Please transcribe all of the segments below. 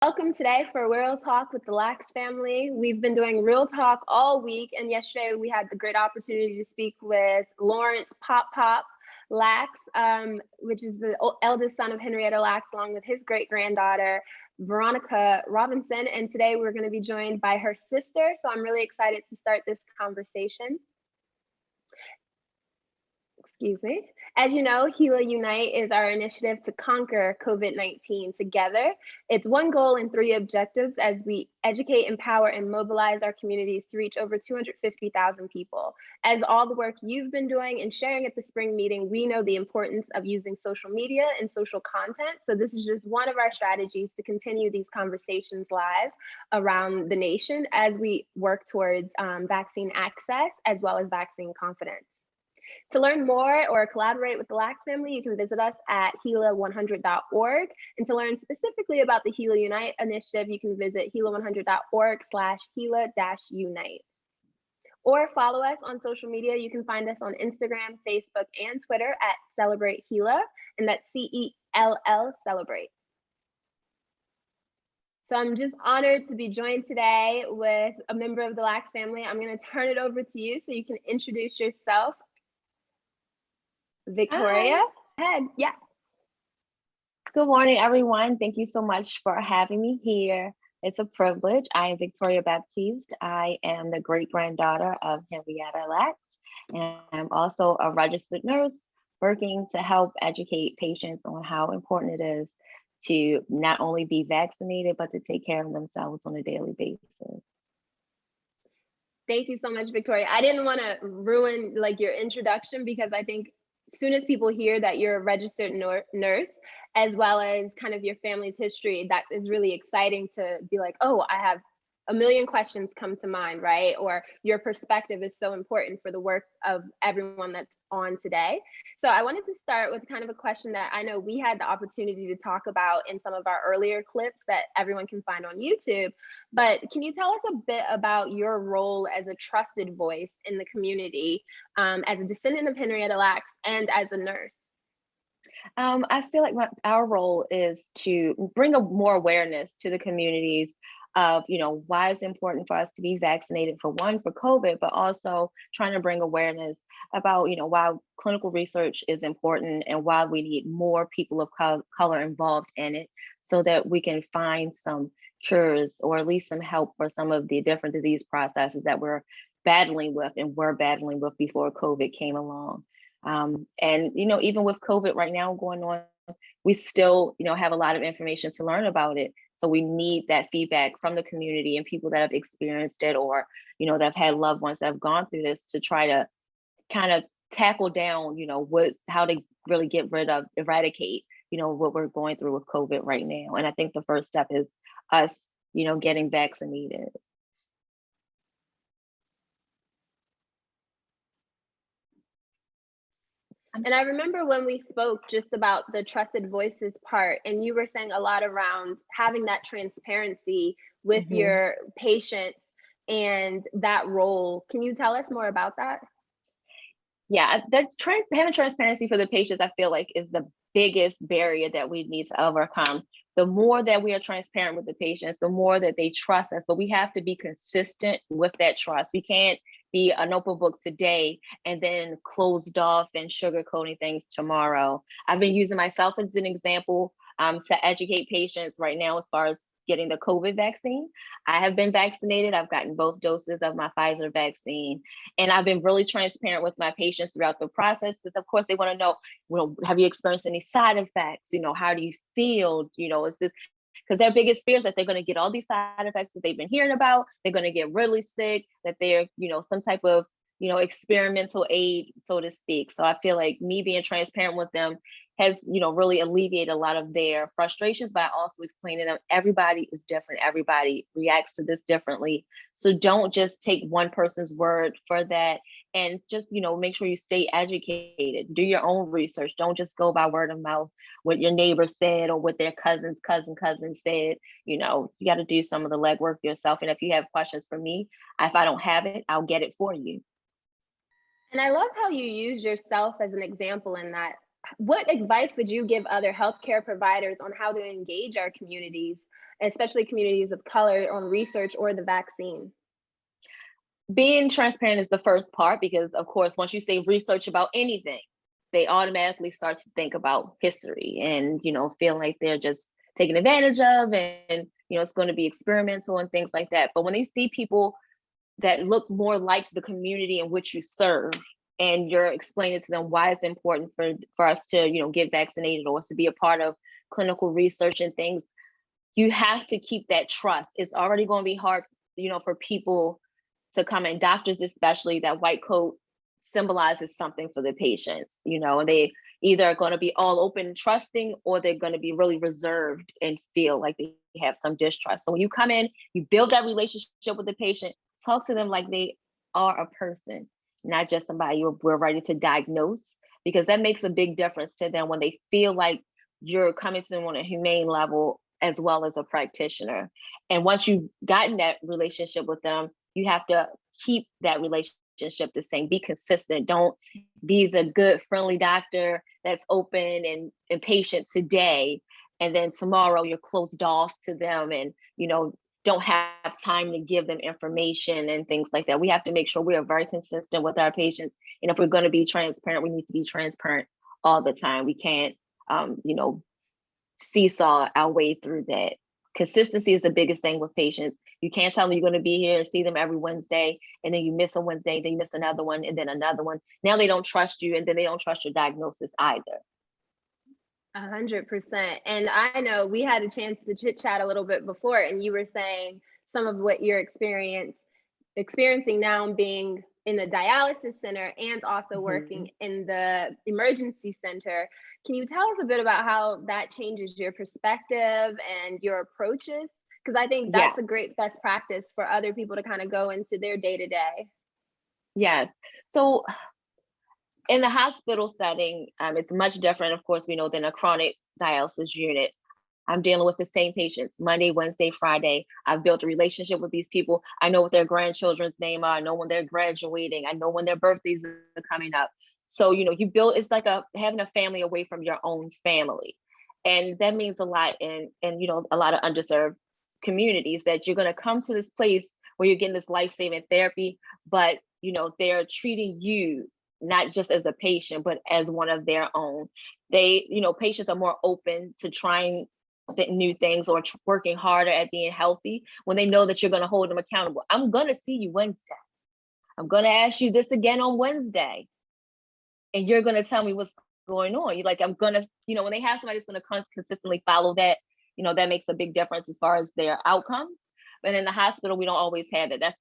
Welcome today for Real Talk with the Lax family. We've been doing Real Talk all week, and yesterday we had the great opportunity to speak with Lawrence Pop Pop Lax, which is the eldest son of Henrietta Lax, along with his great granddaughter, Veronica Robinson. And today we're going to be joined by her sister. So I'm really excited to start this conversation. Excuse me. As you know, Gila Unite is our initiative to conquer COVID-19 together. It's one goal and three objectives as we educate, empower, and mobilize our communities to reach over 250,000 people. As all the work you've been doing and sharing at the spring meeting, we know the importance of using social media and social content. So this is just one of our strategies to continue these conversations live around the nation as we work towards vaccine access as well as vaccine confidence. To learn more or collaborate with the Lax family, you can visit us at Gila100.org. And to learn specifically about the Gila Unite initiative, you can visit Gila100.org/Gila-Unite. Or follow us on social media. You can find us on Instagram, Facebook, and Twitter at CELLebrate Gila, and that's CELL CELLebrate. So I'm just honored to be joined today with a member of the Lax family. I'm going to turn it over to you so you can introduce yourself. Victoria, go ahead. Yeah. Good morning, everyone. Thank you so much for having me here. It's a privilege. I am Victoria Baptiste. I am the great-granddaughter of Henrietta Lax, and I'm also a registered nurse working to help educate patients on how important it is to not only be vaccinated, but to take care of themselves on a daily basis. Thank you so much, Victoria. I didn't want to ruin your introduction because I think as soon as people hear that you're a registered nurse, as well as kind of your family's history, that is really exciting to be like, oh, I have a million questions come to mind, right? Or your perspective is so important for the work of everyone that's on today. So I wanted to start with kind of a question that I know we had the opportunity to talk about in some of our earlier clips that everyone can find on YouTube. But can you tell us a bit about your role as a trusted voice in the community, as a descendant of Henrietta Lax and as a nurse? I feel like our role is to bring more awareness to the communities of, why it's important for us to be vaccinated for COVID, but also trying to bring awareness about, why clinical research is important and why we need more people of color involved in it so that we can find some cures or at least some help for some of the different disease processes that we're battling with and were battling with before COVID came along. And, even with COVID right now going on, we still, have a lot of information to learn about it. So we need that feedback from the community and people that have experienced it or, that have had loved ones that have gone through this to try to kind of tackle down, how to really eradicate, what we're going through with COVID right now. And I think the first step is us, getting vaccinated. And I remember when we spoke just about the trusted voices part, and you were saying a lot around having that transparency with your patients and that role. Can you tell us more about that? Yeah, having transparency for the patients, I feel like is the biggest barrier that we need to overcome. The more that we are transparent with the patients, the more that they trust us, but we have to be consistent with that trust. We can't be an open book today and then closed off and sugarcoating things tomorrow. I've been using myself as an example to educate patients right now as far as getting the COVID vaccine. I have been vaccinated. I've gotten both doses of my Pfizer vaccine. And I've been really transparent with my patients throughout the process because, of course, they want to know, have you experienced any side effects? How do you feel? Is this because their biggest fear is that they're going to get all these side effects that they've been hearing about. They're going to get really sick, that they're, some type of, experimental aid, so to speak. So I feel like me being transparent with them has, really alleviated a lot of their frustrations, but I also explain to them, everybody is different. Everybody reacts to this differently. So don't just take one person's word for that and just, make sure you stay educated, do your own research. Don't just go by word of mouth, what your neighbor said or what their cousin said. You got to do some of the legwork yourself. And if you have questions for me, if I don't have it, I'll get it for you. And I love how you use yourself as an example in that. What advice would you give other healthcare providers on how to engage our communities especially communities of color, on research or the vaccine? Being transparent is the first part, because of course, once you say research about anything, they automatically start to think about history and, feel like they're just taken advantage of, and, it's going to be experimental and things like that. But when they see people that look more like the community in which you serve, and you're explaining to them why it's important for us to, get vaccinated or to be a part of clinical research and things, you have to keep that trust. It's already going to be hard, for people to come in, doctors especially. That white coat symbolizes something for the patients, and they either are going to be all open and trusting, or they're going to be really reserved and feel like they have some distrust. So when you come in, you build that relationship with the patient, talk to them like they are a person, not just somebody we're ready to diagnose, because that makes a big difference to them when they feel like you're coming to them on a humane level as well as a practitioner. And once you've gotten that relationship with them, you have to keep that relationship the same. Be consistent. Don't be the good, friendly doctor that's open and patient today, and then tomorrow you're closed off to them and, don't have time to give them information and things like that. We have to make sure we are very consistent with our patients. And if we're going to be transparent, we need to be transparent all the time. We can't, seesaw our way through that. Consistency is the biggest thing with patients. You can't tell them you're going to be here and see them every Wednesday, and then you miss a Wednesday, then you miss another one, and then another one. Now they don't trust you, and then they don't trust your diagnosis either. 100%. And I know we had a chance to chit chat a little bit before, and you were saying some of what you're experiencing now, being in the dialysis center and also working in the emergency center. Can you tell us a bit about how that changes your perspective and your approaches? Because I think that's a great best practice for other people to kind of go into their day to day. Yes. So in the hospital setting, it's much different, of course, we know, than a chronic dialysis unit. I'm dealing with the same patients Monday, Wednesday, Friday. I've built a relationship with these people. I know what their grandchildren's name are. I know when they're graduating. I know when their birthdays are coming up. So, you build, it's like having a family away from your own family. And that means a lot in a lot of underserved communities, that you're going to come to this place where you're getting this life-saving therapy, but, they're treating you not just as a patient, but as one of their own. They, patients are more open to trying new things or working harder at being healthy when they know that you're going to hold them accountable. I'm going to see you Wednesday. I'm going to ask you this again on Wednesday, and you're going to tell me what's going on. You're like, I'm going to, when they have somebody that's going to consistently follow that, that makes a big difference as far as their outcomes. But in the hospital, we don't always have it. That's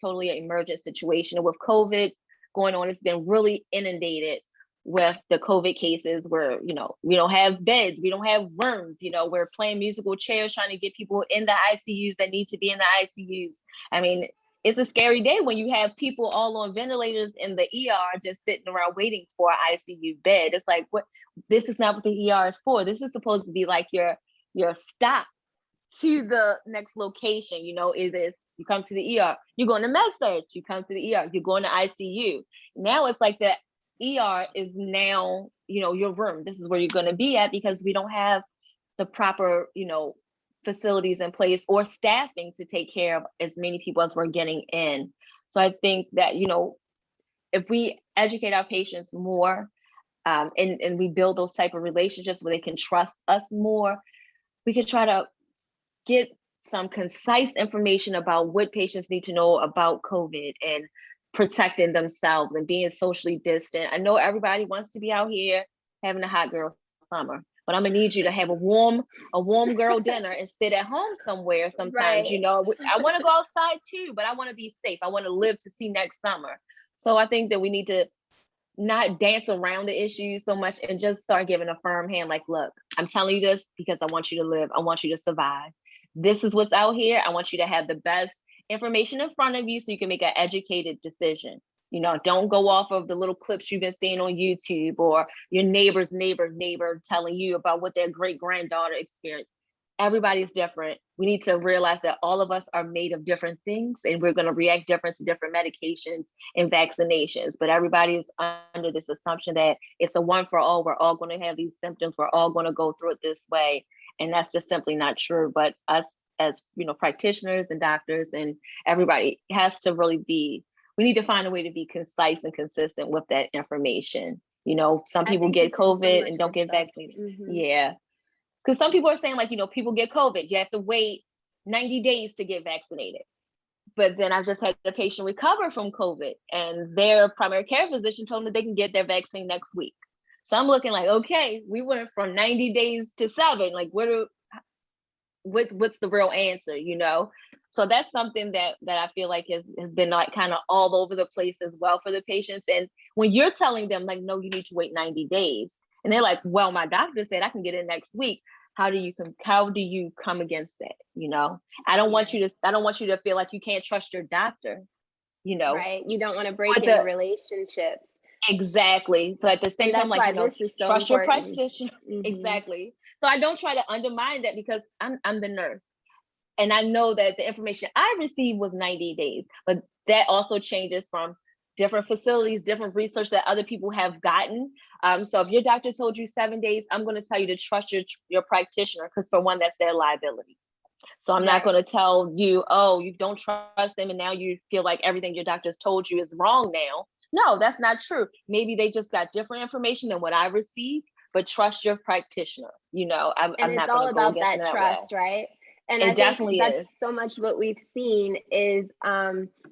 totally an emergent situation. And with COVID going on, it's been really inundated with the COVID cases where, we don't have beds, we don't have rooms, we're playing musical chairs, trying to get people in the ICUs that need to be in the ICUs. I mean, it's a scary day when you have people all on ventilators in the ER just sitting around waiting for an ICU bed. It's like, what? This is not what the ER is for. This is supposed to be like your stop to the next location. It is, you come to the ER, you go into med surg, you come to the ER, you go into ICU. Now it's like the ER is now, your room. This is where you're going to be at, because we don't have the proper, facilities in place or staffing to take care of as many people as we're getting in. So I think that, if we educate our patients more, and we build those type of relationships where they can trust us more, we can try to get some concise information about what patients need to know about COVID and protecting themselves and being socially distant. I know everybody wants to be out here having a hot girl summer, but I'm gonna need you to have a warm girl dinner and sit at home somewhere sometimes. Right. I want to go outside too, but I want to be safe. I want to live to see next summer. So I think that we need to not dance around the issues so much and just start giving a firm hand. Like, look, I'm telling you this because I want you to live. I want you to survive. This is what's out here. I want you to have the best information in front of you so you can make an educated decision. Don't go off of the little clips you've been seeing on YouTube or your neighbor's neighbor telling you about what their great granddaughter experienced. Everybody's different. We need to realize that all of us are made of different things, and we're going to react different to different medications and vaccinations. But everybody is under this assumption that it's a one for all. We're all going to have these symptoms. We're all going to go through it this way. And that's just simply not true. But us as, practitioners and doctors and everybody has to really we need to find a way to be concise and consistent with that information. Some people get COVID and don't get vaccinated. Mm-hmm. Yeah. Because some people are saying people get COVID, you have to wait 90 days to get vaccinated. But then I've just had a patient recover from COVID and their primary care physician told them that they can get their vaccine next week. So I'm looking like, okay, we went from 90 days to 7. Like, what's the real answer, So that's something that I feel like has been like kind of all over the place as well for the patients. And when you're telling them like, no, you need to wait 90 days. And they're like, well, my doctor said I can get it next week. How do you come against that? I don't want you to feel like you can't trust your doctor, Right. You don't want to break any relationships. Exactly. So at the same time, like, trust your practitioner. Mm-hmm. Exactly. So I don't try to undermine that because I'm the nurse. And I know that the information I received was 90 days, but that also changes from different facilities, different research that other people have gotten. So if your doctor told you 7 days, I'm going to tell you to trust your practitioner, because for one, that's their liability. So I'm not going to tell you, oh, you don't trust them and now you feel like everything your doctor's told you is wrong now. No, that's not true. Maybe they just got different information than what I received, but trust your practitioner. I'm it's not all going to go about that trust, right? And it definitely that's so much what we've seen is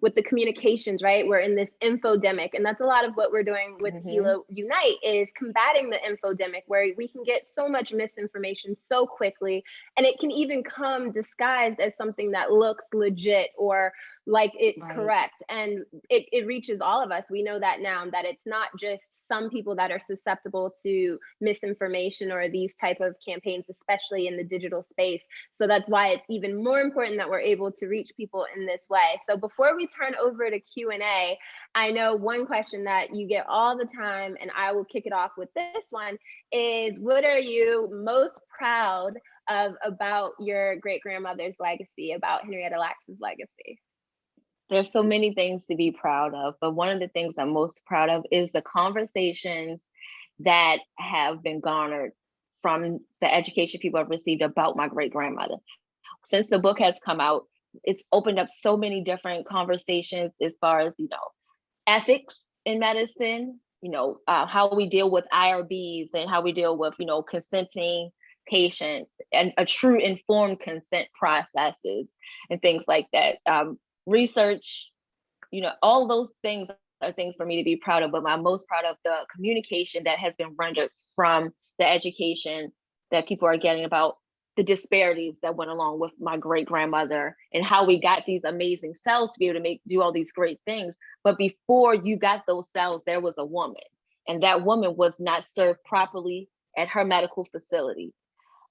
with the communications, right? We're in this infodemic, and that's a lot of what we're doing with CELLebrate Unite is combating the infodemic, where we can get so much misinformation so quickly, and it can even come disguised as something that looks legit or like it's correct, and it reaches all of us. We know that now, that it's not just some people that are susceptible to misinformation or these type of campaigns, especially in the digital space. So that's why it's even more important that we're able to reach people in this way. So before we turn over to Q&A, I know one question that you get all the time, and I will kick it off with this one, is what are you most proud of about your great-grandmother's legacy, about Henrietta Lacks's legacy? There's so many things to be proud of, but one of the things I'm most proud of is the conversations that have been garnered from the education people have received about my great-grandmother. Since the book has come out, it's opened up so many different conversations as far as, ethics in medicine, how we deal with IRBs and how we deal with, consenting patients and a true informed consent processes and things like that. Research, all those things are things for me to be proud of, but I'm most proud of the communication that has been rendered from the education that people are getting about the disparities that went along with my great-grandmother and how we got these amazing cells to be able to do all these great things. But before you got those cells, there was a woman, and that woman was not served properly at her medical facility.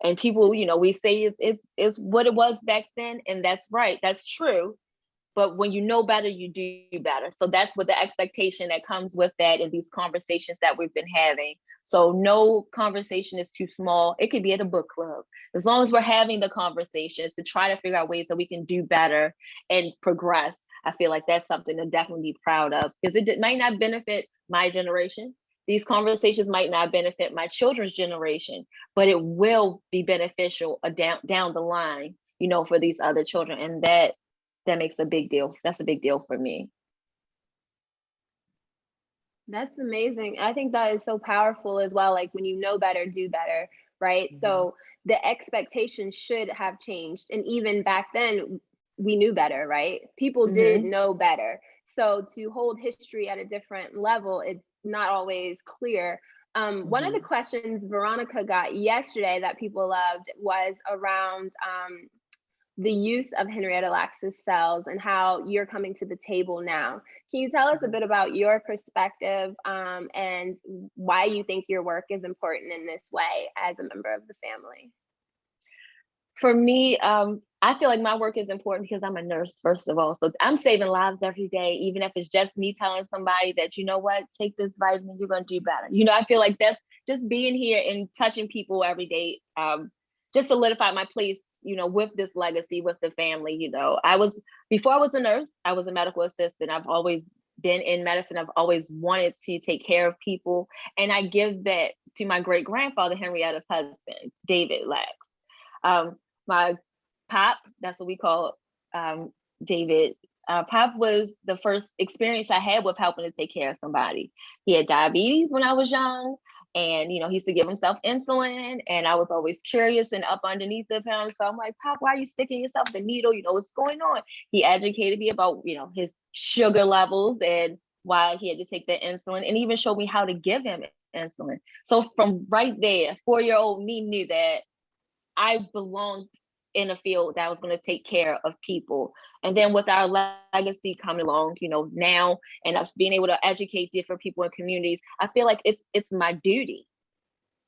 And people, we say it's what it was back then, and that's right, that's true. But when you know better, you do better. So that's what the expectation that comes with that in these conversations that we've been having. So no conversation is too small. It could be at a book club. As long as we're having the conversations to try to figure out ways that we can do better and progress, I feel like that's something to definitely be proud of, because it might not benefit my generation. These conversations might not benefit my children's generation, but it will be beneficial down the line, for these other children. And that makes a big deal. That's a big deal for me. That's amazing. I think that is so powerful as well. Like when you know better, do better, right? Mm-hmm. So the expectation should have changed. And even back then, we knew better, right? People did know better. So to hold history at a different level, it's not always clear. One of the questions Veronica got yesterday that people loved was around the use of Henrietta Lacks's cells and how you're coming to the table now. Can you tell us a bit about your perspective and why you think your work is important in this way as a member of the family? For me, I feel like my work is important because I'm a nurse, first of all. So I'm saving lives every day, even if it's just me telling somebody that, you know what, take this vitamin, you're going to do better. I feel like that's just being here and touching people every day, just solidified my place, with this legacy, with the family. Before I was a nurse, I was a medical assistant. I've always been in medicine. I've always wanted to take care of people. And I give that to my great grandfather, Henrietta's husband, David Lacks. My pop, that's what we call David. Pop was the first experience I had with helping to take care of somebody. He had diabetes when I was young, and he used to give himself insulin, and I was always curious and up underneath of him. So I'm like, Pop, why are you sticking yourself the needle? What's going on? He educated me about his sugar levels and why he had to take the insulin, and even showed me how to give him insulin. So from right there, 4-year-old me knew that I belonged in a field that was going to take care of people. And then with our legacy coming along, now, and us being able to educate different people in communities, I feel like it's my duty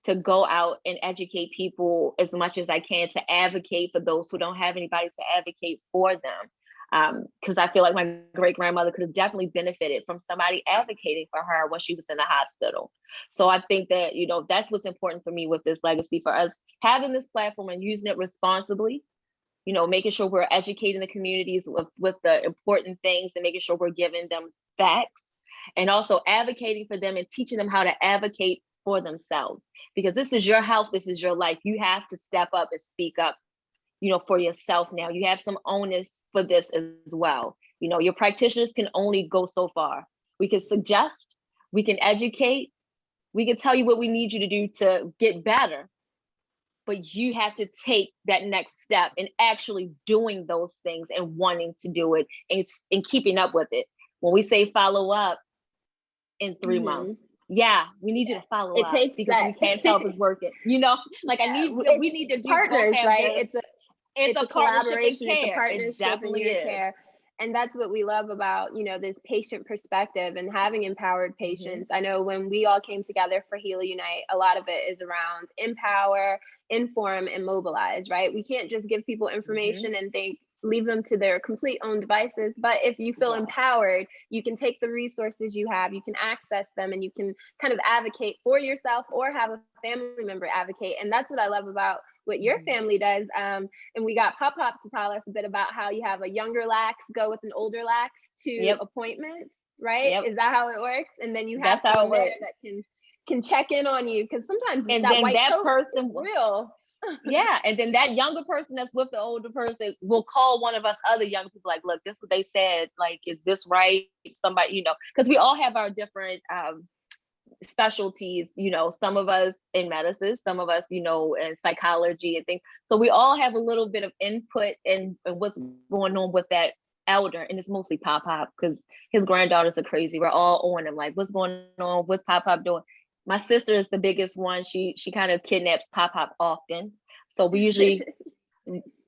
to go out and educate people as much as I can, to advocate for those who don't have anybody to advocate for them. Because I feel like my great grandmother could have definitely benefited from somebody advocating for her when she was in the hospital. So I think that, that's what's important for me with this legacy, for us having this platform and using it responsibly, making sure we're educating the communities with the important things and making sure we're giving them facts, and also advocating for them and teaching them how to advocate for themselves. Because this is your health, this is your life. You have to step up and speak up for yourself now. You have some onus for this as well. Your practitioners can only go so far. We can suggest, we can educate, we can tell you what we need you to do to get better, but you have to take that next step in actually doing those things and wanting to do it and keeping up with it. When we say follow up in 3 months, we need you to follow up, because we can't tell if it's working. We need to do partners, right? It's a collaboration, it's a partnership in your care. And that's what we love about, this patient perspective and having empowered patients. I know when we all came together for Heal Unite, a lot of it is around empower, inform, and mobilize, right? We can't just give people information and leave them to their complete own devices. But if you feel empowered, you can take the resources you have, you can access them, and you can kind of advocate for yourself or have a family member advocate. And that's what I love about what your family does. And we got Pop to tell us a bit about how you have a younger lax go with an older lax to appointments, right? Is that how it works? And then you have someone there that can check in on you, because sometimes and that then white that coat person is real. And then that younger person that's with the older person will call one of us other young people, like, look, this is what they said, like, is this right? Somebody, because we all have our different specialties, some of us in medicine, some of us, in psychology and things. So we all have a little bit of input in what's going on with that elder. And it's mostly Pop, because his granddaughters are crazy. We're all on him, like, what's going on? What's Pop doing? My sister is the biggest one. She kind of kidnaps Pop often. So we usually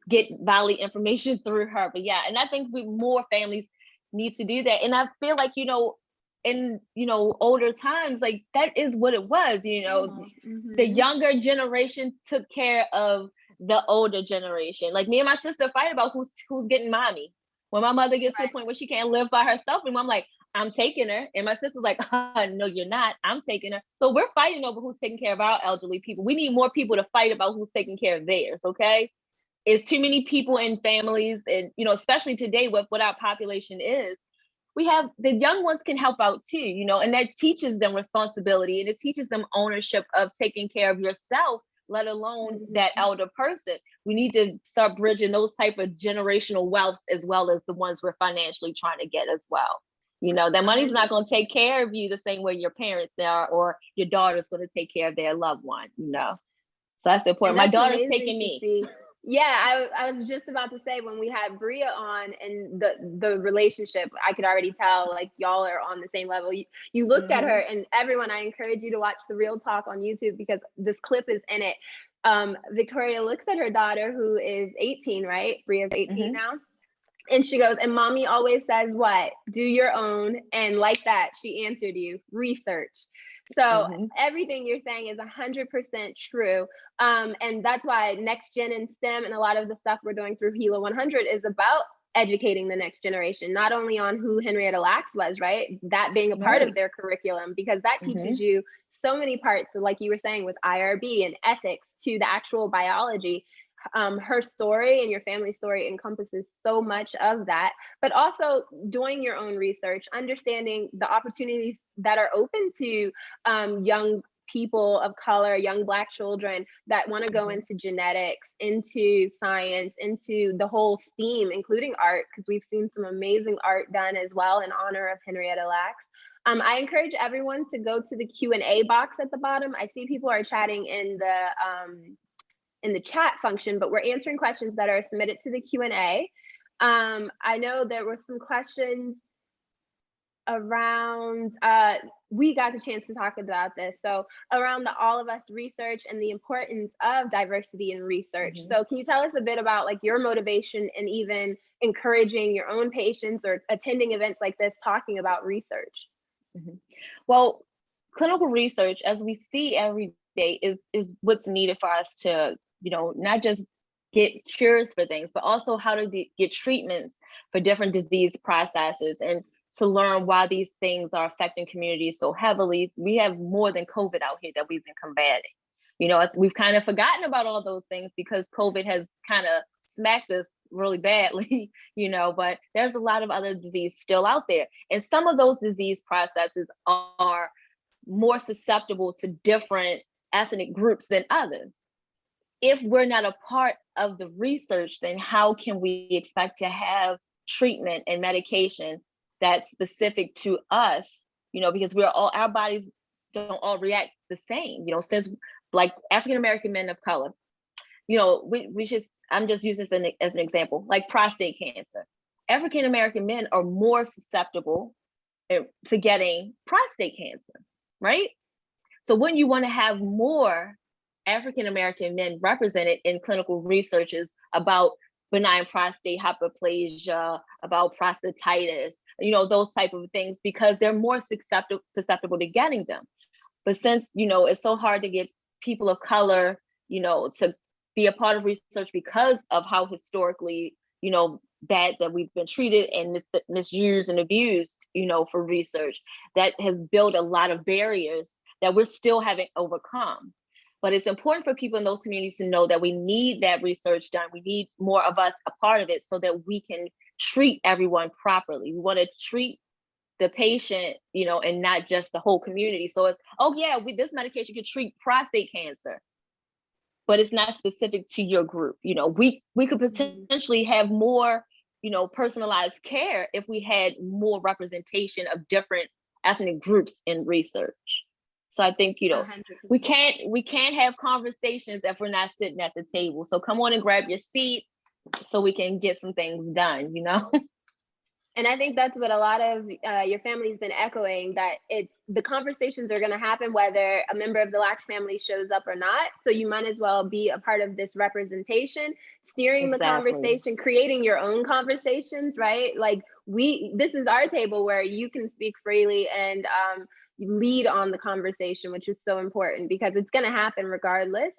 get valid information through her. But and I think more families need to do that. And I feel like, in older times, like, that is what it was. The younger generation took care of the older generation. Like, me and my sister fight about who's getting mommy. When my mother gets to the point where she can't live by herself, and I'm like, I'm taking her, and my sister's like, no, you're not, I'm taking her. So we're fighting over who's taking care of our elderly people. We need more people to fight about who's taking care of theirs. Okay, it's too many people in families, and especially today with what our population is, we have the young ones can help out too, and that teaches them responsibility, and it teaches them ownership of taking care of yourself, let alone that elder person. We need to start bridging those type of generational wealths, as well as the ones we're financially trying to get as well. That money's not going to take care of you the same way your parents are, or your daughter's going to take care of their loved one. So that's the important. My daughter's taking me. Yeah, I was just about to say, when we had Bria on and the relationship, I could already tell, like, y'all are on the same level. You looked at her, and everyone, I encourage you to watch the Real Talk on YouTube, because this clip is in it. Victoria looks at her daughter, who is 18, right? Bria's 18 now. And she goes, and mommy always says, what? Do your own. And like that, she answered you, research. So everything you're saying is 100% true. And that's why Next Gen and STEM and a lot of the stuff we're doing through Hilo 100 is about educating the next generation, not only on who Henrietta Lacks was, right? That being a part of their curriculum, because that teaches you so many parts. So like you were saying, with IRB and ethics to the actual biology. Her story and your family story encompasses so much of that, but also doing your own research, understanding the opportunities that are open to young people of color, young Black children that want to go into genetics, into science, into the whole STEAM, including art, because we've seen some amazing art done as well in honor of Henrietta Lacks. I encourage everyone to go to the Q&A box at the bottom. I see people are chatting in the chat function, but we're answering questions that are submitted to the Q&A. I know there were some questions around, we got the chance to talk about this, so around the All of Us research and the importance of diversity in research. So can you tell us a bit about like your motivation and even encouraging your own patients or attending events like this talking about research? Well, clinical research, as we see every day, is what's needed for us to, not just get cures for things, but also how to get treatments for different disease processes, and to learn why these things are affecting communities so heavily. We have more than COVID out here that we've been combating. We've kind of forgotten about all those things because COVID has kind of smacked us really badly, but there's a lot of other disease still out there. And some of those disease processes are more susceptible to different ethnic groups than others. If we're not a part of the research, then how can we expect to have treatment and medication that's specific to us, because our bodies don't all react the same, since like African-American men of color, I'm just using this as an example, like prostate cancer. African-American men are more susceptible to getting prostate cancer, right? So wouldn't you want to have more African-American men represented in clinical researches about benign prostate hyperplasia, about prostatitis, those type of things, because they're more susceptible to getting them. But since, it's so hard to get people of color, to be a part of research because of how historically, bad that we've been treated and misused and abused, for research, that has built a lot of barriers that we're still having overcome. But it's important for people in those communities to know that we need that research done. We need more of us a part of it so that we can treat everyone properly. We want to treat the patient, and not just the whole community. So it's, this medication could treat prostate cancer, but it's not specific to your group. We could potentially have more, personalized care if we had more representation of different ethnic groups in research. So I think, 100%. we can't have conversations if we're not sitting at the table. So come on and grab your seat so we can get some things done, And I think that's what a lot of your family's been echoing, that the conversations are going to happen whether a member of the Lacks family shows up or not. So you might as well be a part of this representation, steering the conversation, creating your own conversations, right? Like this is our table where you can speak freely and lead on the conversation, which is so important because it's going to happen regardless.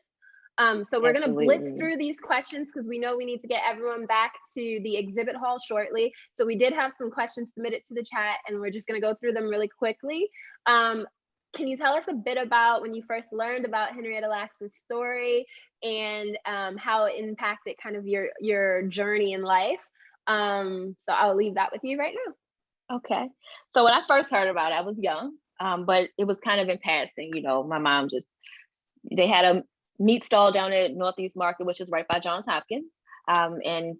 So we're going to blitz through these questions because we know we need to get everyone back to the exhibit hall shortly. So we did have some questions submitted to the chat and we're just going to go through them really quickly. Can you tell us a bit about when you first learned about Henrietta Lacks' story and how it impacted kind of your journey in life? So I'll leave that with you right now. Okay. So when I first heard about it, I was young, but it was kind of in passing. My mom they had a meat stall down at Northeast Market, which is right by Johns Hopkins. And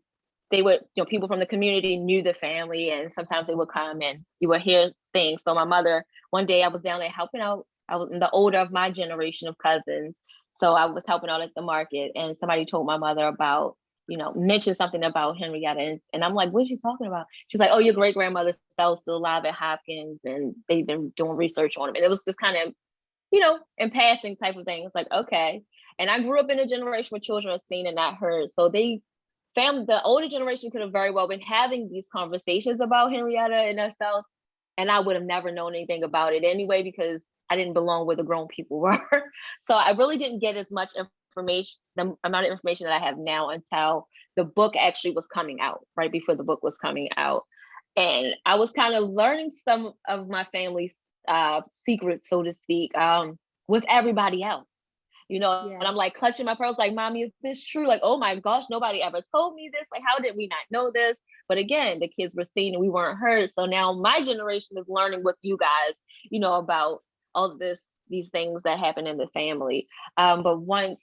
they would, people from the community knew the family, and sometimes they would come and you would hear things. So my mother, one day I was down there helping out. I was in the older of my generation of cousins. So I was helping out at the market and somebody told my mother about, mentioned something about Henrietta. And I'm like, what is she talking about? She's like, oh, your great grandmother still alive at Hopkins and they've been doing research on him. And it was this kind of, in passing type of thing. It's like, okay. And I grew up in a generation where children are seen and not heard. So the older generation could have very well been having these conversations about Henrietta and herself. And I would have never known anything about it anyway, because I didn't belong where the grown people were. So I really didn't get as much information, the amount of information that I have now, until the book actually was coming out, right before the book was coming out. And I was kind of learning some of my family's secrets, so to speak, with everybody else. And I'm like clutching my pearls, like, mommy, is this true? Like, oh my gosh, nobody ever told me this. Like, how did we not know this? But again, the kids were seen and we weren't heard. So now my generation is learning with you guys, about all of this these things that happen in the family. But once,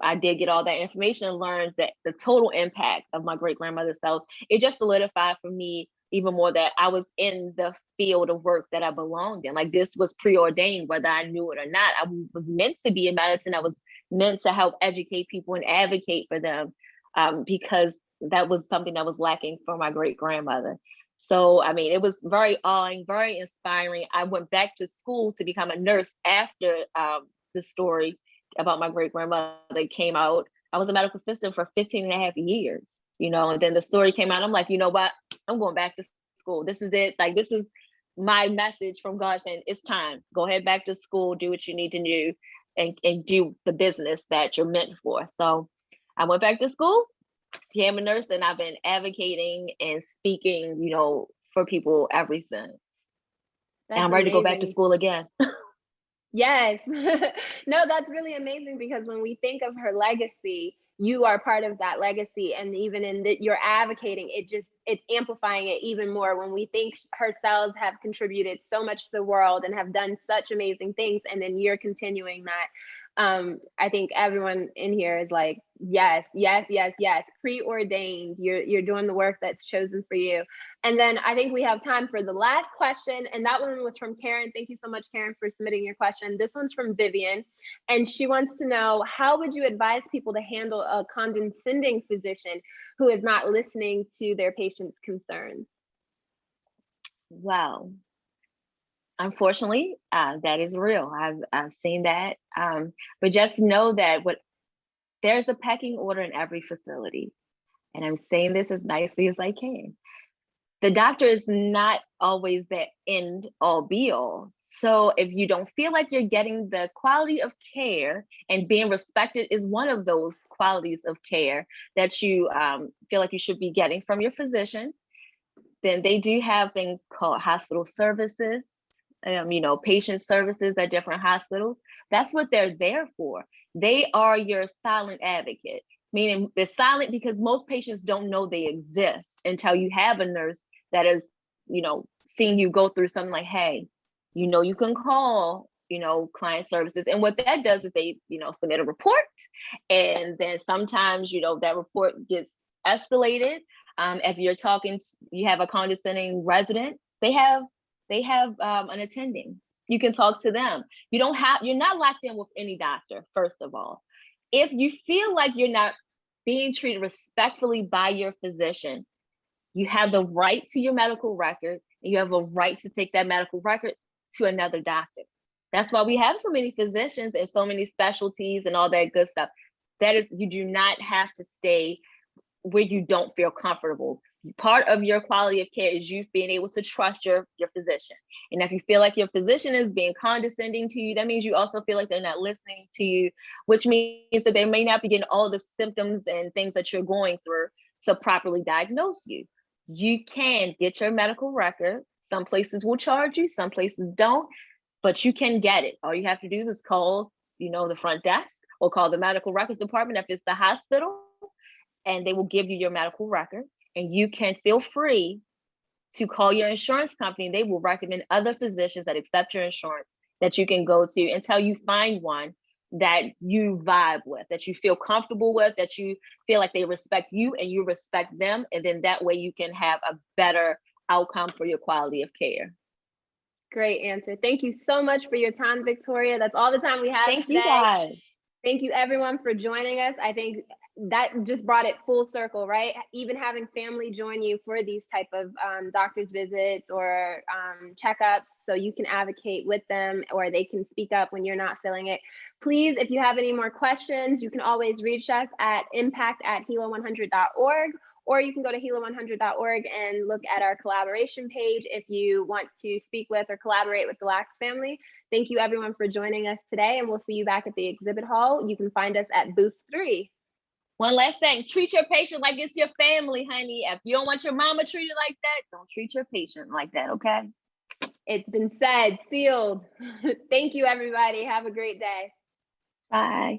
I did get all that information and learned that the total impact of my great grandmother's health, it just solidified for me even more that I was in the field of work that I belonged in. Like, this was preordained, whether I knew it or not. I was meant to be in medicine. I was meant to help educate people and advocate for them, because that was something that was lacking for my great grandmother. So, I mean, it was very awing, very inspiring. I went back to school to become a nurse after the story about my great grandmother came out. I was a medical assistant for 15 and a half years, and then the story came out. I'm like, you know what? I'm going back to school. This is it. Like, this is my message from God saying, it's time. Go ahead back to school, do what you need to do, and do the business that you're meant for. So I went back to school, became a nurse, and I've been advocating and speaking, for people ever since. And I'm ready to go back to school again. Yes. No, that's really amazing, because when we think of her legacy, you are part of that legacy. And even in that you're advocating, it's amplifying it even more when we think her cells have contributed so much to the world and have done such amazing things. And then you're continuing that. I think everyone in here is like, yes, yes, yes, yes, preordained. You're doing the work that's chosen for you. And then I think we have time for the last question. And that one was from Karen. Thank you so much, Karen, for submitting your question. This one's from Vivian. And she wants to know, how would you advise people to handle a condescending physician who is not listening to their patient's concerns? Wow. Unfortunately, that is real. I've seen that. But just know that there's a pecking order in every facility. And I'm saying this as nicely as I can. The doctor is not always the end all be all. So if you don't feel like you're getting the quality of care, and being respected is one of those qualities of care that you feel like you should be getting from your physician, then they do have things called hospital services, patient services at different hospitals. That's what they're there for. They are your silent advocate, meaning they're silent because most patients don't know they exist until you have a nurse that is, seeing you go through something like, hey, you can call, client services. And what that does is they, submit a report. And then sometimes, that report gets escalated. If you're you have a condescending resident, they have an attending. You can talk to them. You're not locked in with any doctor, first of all. If you feel like you're not being treated respectfully by your physician, you have the right to your medical record, and you have a right to take that medical record to another doctor. That's why we have so many physicians and so many specialties and all that good stuff. That is, you do not have to stay where you don't feel comfortable. Part of your quality of care is you being able to trust your physician. And if you feel like your physician is being condescending to you, that means you also feel like they're not listening to you, which means that they may not be getting all the symptoms and things that you're going through to properly diagnose you. You can get your medical record. Some places will charge you, some places don't, but you can get it. All you have to do is call, the front desk, or call the medical records department if it's the hospital, and they will give you your medical record. And you can feel free to call your insurance company. They will recommend other physicians that accept your insurance that you can go to until you find one that you vibe with, that you feel comfortable with, that you feel like they respect you and you respect them. And then that way you can have a better outcome for your quality of care. Great answer. Thank you so much for your time, Victoria. That's all the time we have today. Thank you guys. Thank you everyone for joining us. I think that just brought it full circle, right? Even having family join you for these type of doctor's visits or checkups, so you can advocate with them, or they can speak up when you're not feeling it. Please, if you have any more questions, you can always reach us at impact@helo100.org, or you can go to helo100.org and look at our collaboration page if you want to speak with or collaborate with the Lax family. Thank you everyone for joining us today, and we'll see you back at the exhibit hall. You can find us at booth 3. One last thing, treat your patient like it's your family, honey. If you don't want your mama treated like that, don't treat your patient like that, okay? It's been said, sealed. Thank you, everybody. Have a great day. Bye.